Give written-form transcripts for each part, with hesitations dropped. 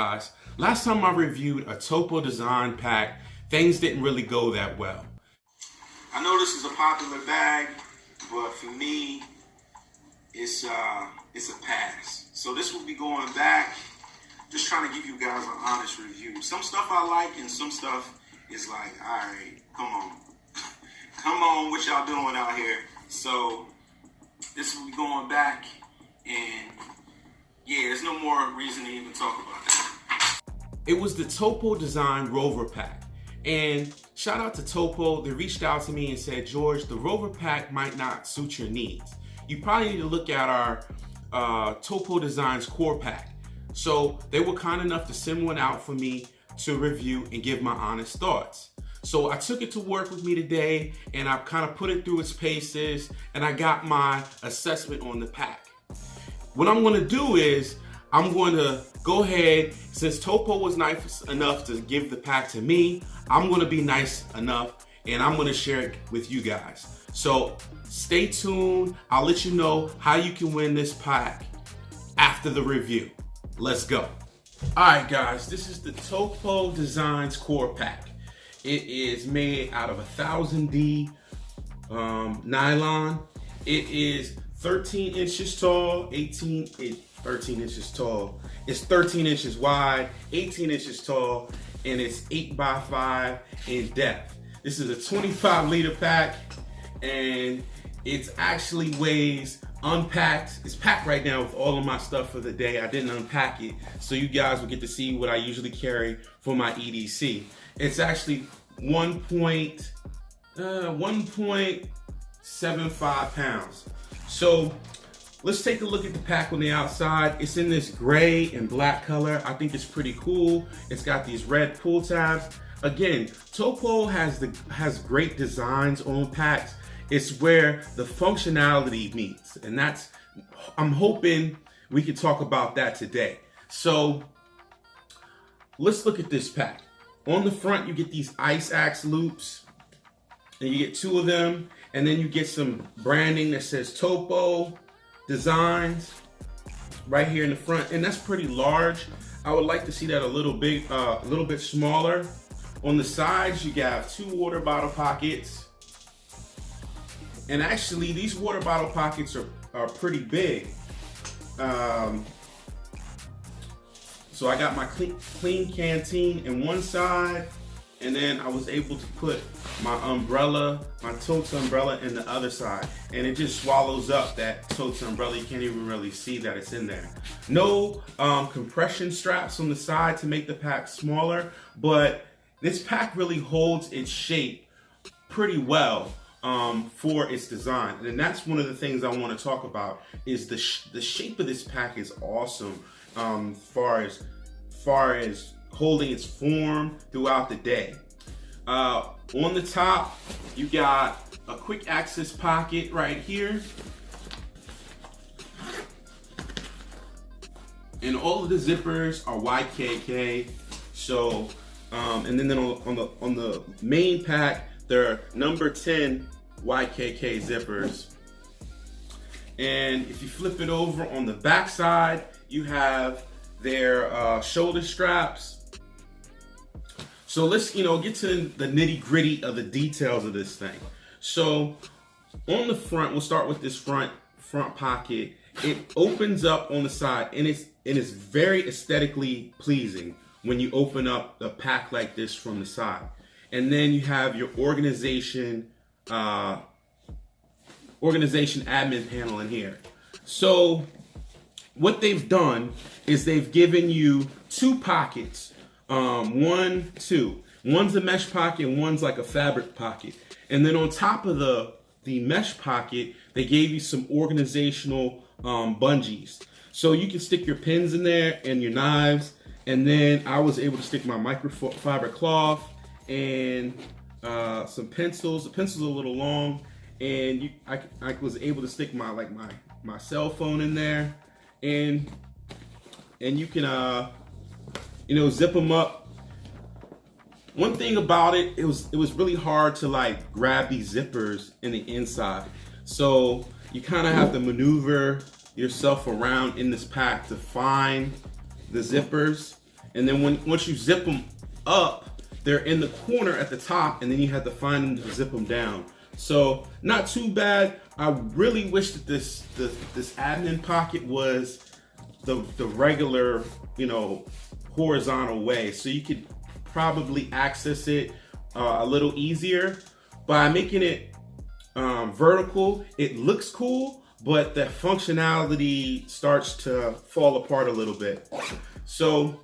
guys, last time I reviewed a Topo design pack, things didn't really go that well. I know this is a popular bag, but for me, it's a pass. So this will be going back, just trying to give you guys an honest review. Some stuff I like and some stuff is like, all right, come on. Come on, what y'all doing out here? So this will be going back, and yeah, there's no more reason to even talk about that. It was the Topo Design Rover Pack. And shout out to Topo. They reached out to me and said, George, the Rover Pack might not suit your needs. You probably need to look at our Topo Designs Core Pack. So they were kind enough to send one out for me to review and give my honest thoughts. So I took it to work with me today, and I kind of put it through its paces, and I got my assessment on the pack. What I'm going to do is I'm going to go ahead, since Topo was nice enough to give the pack to me, I'm going to be nice enough and I'm going to share it with you guys. So stay tuned. I'll let you know how you can win this pack after the review. Let's go. All right, guys, this is the Topo Designs Core Pack. It is made out of 1000D nylon. It is 13 inches tall, 13 inches tall. It's 13 inches wide, 18 inches tall, and it's 8x5 in depth. This is a 25-liter pack, and it actually weighs unpacked. It's packed right now with all of my stuff for the day. I didn't unpack it, so you guys will get to see what I usually carry for my EDC. It's actually 1.75 pounds. So let's take a look at the pack on the outside. It's in this gray and black color. I think it's pretty cool. It's got these red pull tabs. Again, Topo has great designs on packs. It's where the functionality meets, and I'm hoping we can talk about that today. So let's look at this pack. On the front, you get these ice axe loops, and you get 2 of them, and then you get some branding that says Topo Designs right here in the front, and that's pretty large. I would like to see that a little bit smaller. On the sides, you got 2 water bottle pockets. And actually, these water bottle pockets are pretty big. So I got my clean canteen in one side, and then I was able to put my umbrella, my totes umbrella, in the other side. And it just swallows up that totes umbrella. You can't even really see that it's in there. No compression straps on the side to make the pack smaller, but this pack really holds its shape pretty well. For its design, and that's one of the things I want to talk about. Is the shape of this pack is awesome. Far as holding its form throughout the day. On the top, you got a quick access pocket right here, and all of the zippers are YKK. So, and then on the main pack, there are number 10 YKK zippers. And if you flip it over on the back side, you have their shoulder straps. So let's get to the nitty gritty of the details of this thing. So on the front, we'll start with this front pocket. It opens up on the side, and it's very aesthetically pleasing when you open up a pack like this from the side. And then you have your organization admin panel in here. So what they've done is they've given you 2 pockets. One's a mesh pocket and one's like a fabric pocket. And then on top of the mesh pocket, they gave you some organizational bungees. So you can stick your pins in there and your knives. And then I was able to stick my microfiber cloth and some pencils. The pencils are a little long, and I was able to stick my cell phone in there, and you can zip them up. One thing about it was really hard to grab these zippers in the inside, so you kind of have to maneuver yourself around in this pack to find the zippers. And then once you zip them up, they're in the corner at the top, and then you have to find them to zip them down. So not too bad. I really wish that this admin pocket was the regular, you know, horizontal way, so you could probably access it a little easier. By making it vertical, it looks cool, but the functionality starts to fall apart a little bit. So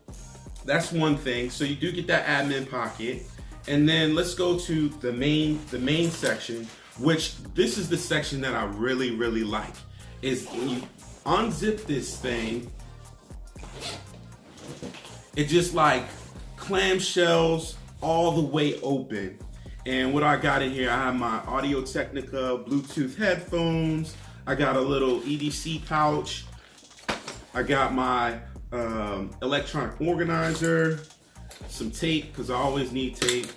that's one thing. So you do get that admin pocket. And then let's go to the main section, which this is the section that I really like. Is when you unzip this thing, it just like clamshells all the way open. And what I got in here, I have my Audio-Technica Bluetooth headphones. I got a little EDC pouch. I got my electronic organizer, some tape, because I always need tape,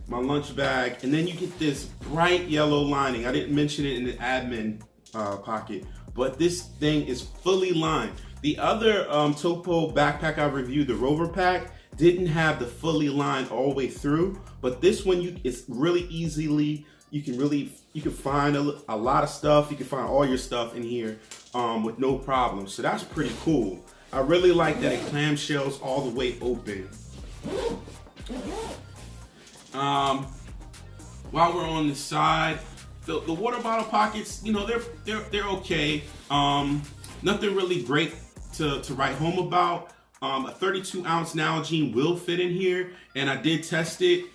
my lunch bag, and then you get this bright yellow lining. I didn't mention it in the admin pocket, but this thing is fully lined. The other Topo backpack I reviewed, the Rover Pack, didn't have the fully lined all the way through, but this one it's really easily, you can find a lot of stuff. You can find all your stuff in here with no problem. So that's pretty cool. I really like that it clamshells all the way open. While we're on the side, the water bottle pockets, you know, they're okay. Nothing really great to write home about. A 32-ounce Nalgene will fit in here, and I did test it.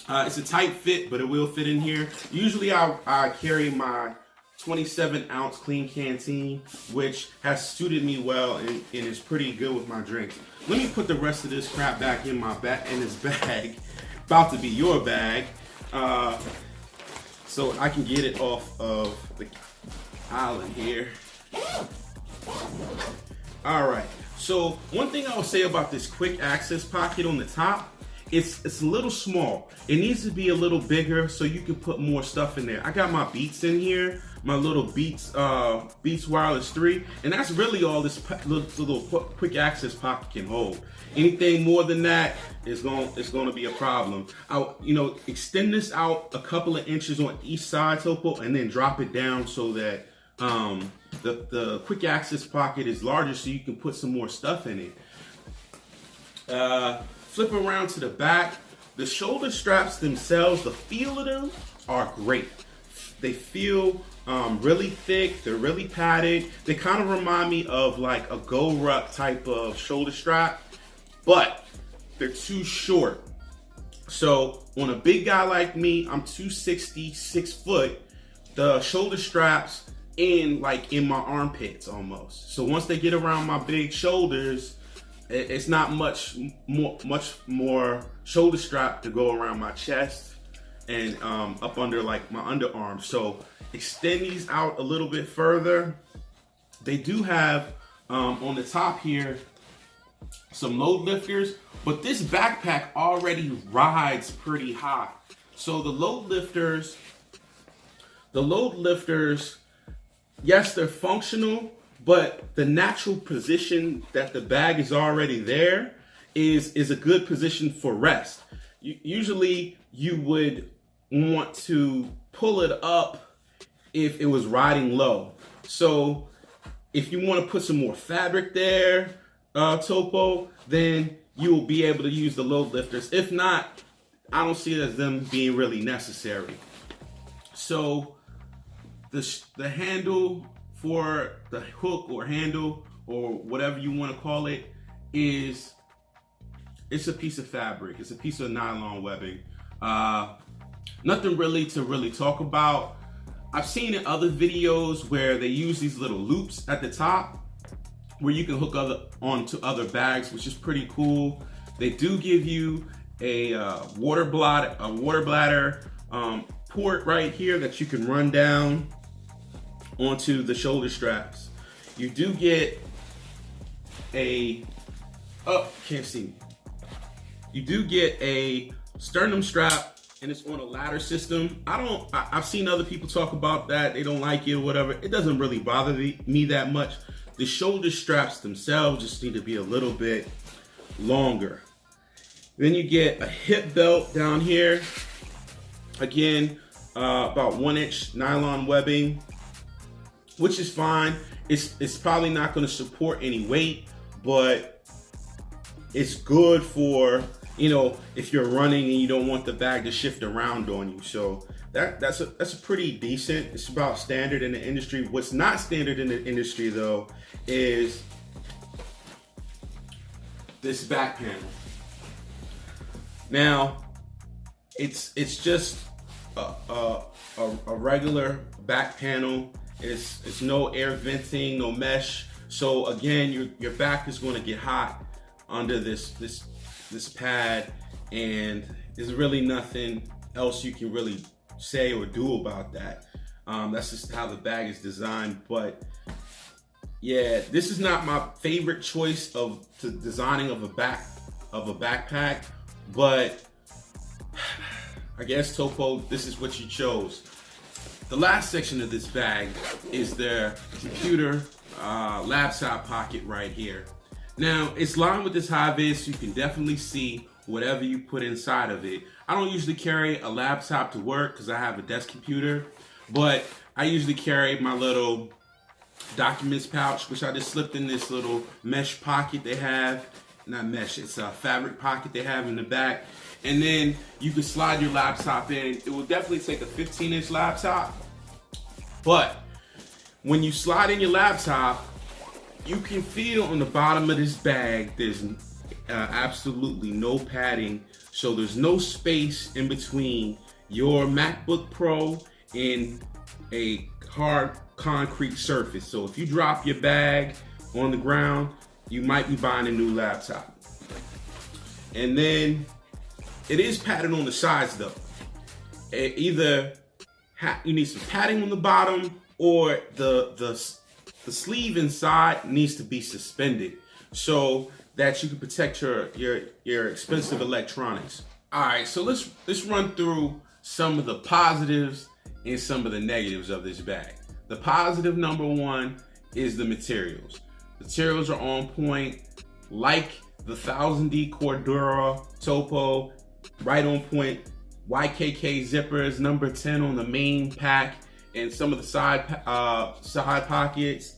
It's a tight fit, but it will fit in here. Usually I carry my 27-ounce clean canteen, which has suited me well and is pretty good with my drinks. Let me put the rest of this crap back in this bag. About to be your bag. So I can get it off of the island here. All right. So one thing I will say about this quick access pocket on the top, it's a little small. It needs to be a little bigger so you can put more stuff in there. I got my Beats in here, my little Beats Wireless 3, and that's really all this little quick access pocket can hold. Anything more than that is going to be a problem. I'll, you know, extend this out a couple of inches on each side, Topo, and then drop it down so that the quick access pocket is larger so you can put some more stuff in it. Flip around to the back. The shoulder straps themselves, the feel of them are great. They feel really thick. They're really padded. They kind of remind me of like a Go-Ruck type of shoulder strap, but they're too short. So on a big guy like me, I'm 260, 6 foot, the shoulder straps in my armpits almost. So once they get around my big shoulders, it's not much more shoulder strap to go around my chest and up under like my underarms. So extend these out a little bit further. They do have on the top here some load lifters, but this backpack already rides pretty high. So the load lifters, yes, they're functional, but the natural position that the bag is already there is a good position for rest. Usually you would want to pull it up if it was riding low. So if you want to put some more fabric there, Topo, then you will be able to use the load lifters. If not, I don't see it as them being really necessary. So the handle for the hook or handle or whatever you want to call it it's a piece of fabric. It's a piece of nylon webbing. Nothing really to talk about. I've seen in other videos where they use these little loops at the top where you can hook onto other bags, which is pretty cool. They do give you a water bladder port right here that you can run down onto the shoulder straps. You do get you do get a sternum strap, and it's on a ladder system. I've seen other people talk about that. They don't like it or whatever. It doesn't really bother me that much. The shoulder straps themselves just need to be a little bit longer. Then you get a hip belt down here. Again, about 1-inch nylon webbing, which is fine. It's probably not going to support any weight, but it's good for, you know, if you're running and you don't want the bag to shift around on you. So that's a pretty decent. It's about standard in the industry. What's not standard in the industry though is this back panel. Now, it's just a regular back panel. It's no air venting, no mesh. So again, your back is going to get hot under this pad, and there's really nothing else you can really say or do about that. That's just how the bag is designed. But yeah, this is not my favorite choice of designing of a backpack, but I guess Topo, this is what you chose. The last section of this bag is their computer laptop pocket right here. Now, it's lined with this high vis, so you can definitely see whatever you put inside of it. I don't usually carry a laptop to work because I have a desk computer, but I usually carry my little documents pouch, which I just slipped in this little mesh pocket they have. Not mesh, it's a fabric pocket they have in the back. And then you can slide your laptop in. It will definitely take a 15-inch laptop, but when you slide in your laptop, you can feel on the bottom of this bag, there's absolutely no padding. So there's no space in between your MacBook Pro and a hard concrete surface. So if you drop your bag on the ground, you might be buying a new laptop. And then it is padded on the sides though. Either you need some padding on the bottom, or the sleeve inside needs to be suspended so that you can protect your expensive electronics. All right, so let's run through some of the positives and some of the negatives of this bag. The positive number one is the materials. Materials are on point, like the 1000D Cordura Topo, right on point. YKK zippers, number 10 on the main pack, and some of the side pockets.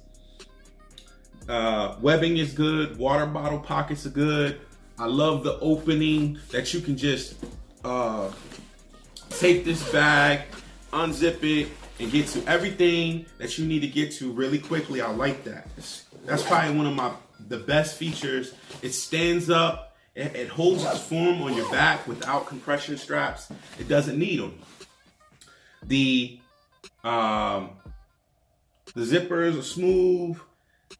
Webbing is good. Water bottle pockets are good. I love the opening that you can just take this bag, unzip it, and get to everything that you need to get to really quickly. I like that. That's probably one of the best features. It stands up. It holds its form on your back without compression straps. It doesn't need them. The zippers are smooth.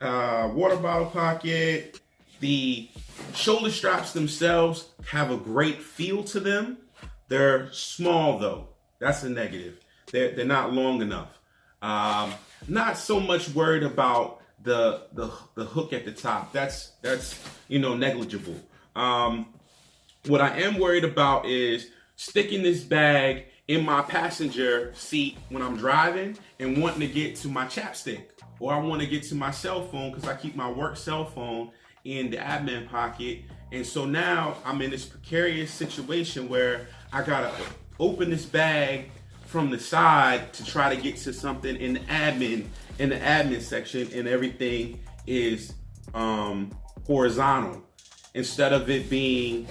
Water bottle pocket. The shoulder straps themselves have a great feel to them. They're small though. That's a negative. They're not long enough. Not so much worried about the hook at the top. That's negligible. What I am worried about is sticking this bag in my passenger seat when I'm driving and wanting to get to my chapstick, or I want to get to my cell phone because I keep my work cell phone in the admin pocket. And so now I'm in this precarious situation where I gotta open this bag from the side to try to get to something in the admin section, and everything is horizontal, instead of it being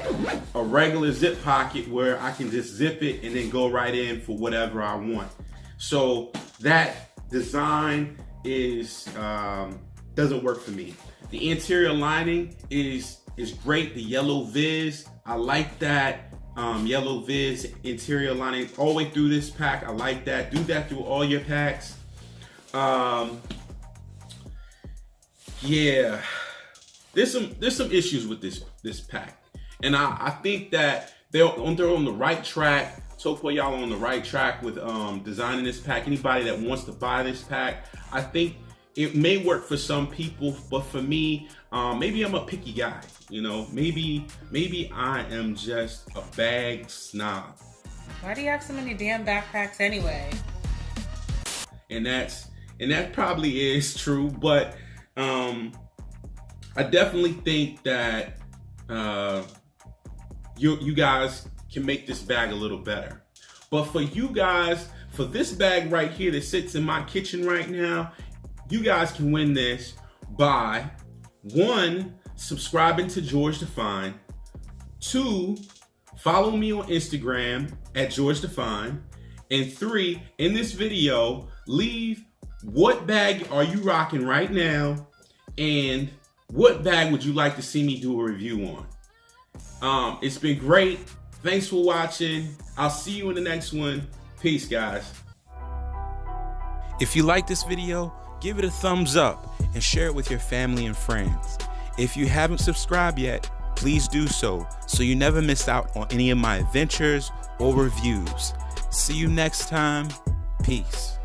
a regular zip pocket where I can just zip it and then go right in for whatever I want. So that design is doesn't work for me. The interior lining is great. The yellow viz, I like that. Yellow viz interior lining all the way through this pack. I like that. Do that through all your packs. Yeah, there's some issues with this pack, and I think that they're on the right track. Topo, y'all on the right track with designing this pack. Anybody that wants to buy this pack, I think it may work for some people, but for me, maybe I'm a picky guy. Maybe I am just a bag snob. Why do you have so many damn backpacks anyway? And that probably is true, but I definitely think that you guys can make this bag a little better. But for you guys, for this bag right here that sits in my kitchen right now, you guys can win this by 1, subscribing to George Define, 2, follow me on Instagram at George Define, and 3, in this video, leave what bag are you rocking right now and what bag would you like to see me do a review on. It's been great. Thanks for watching. I'll see you in the next one. Peace, guys. If you like this video, give it a thumbs up and share it with your family and friends. If you haven't subscribed yet, please do so you never miss out on any of my adventures or reviews. See you next time. Peace.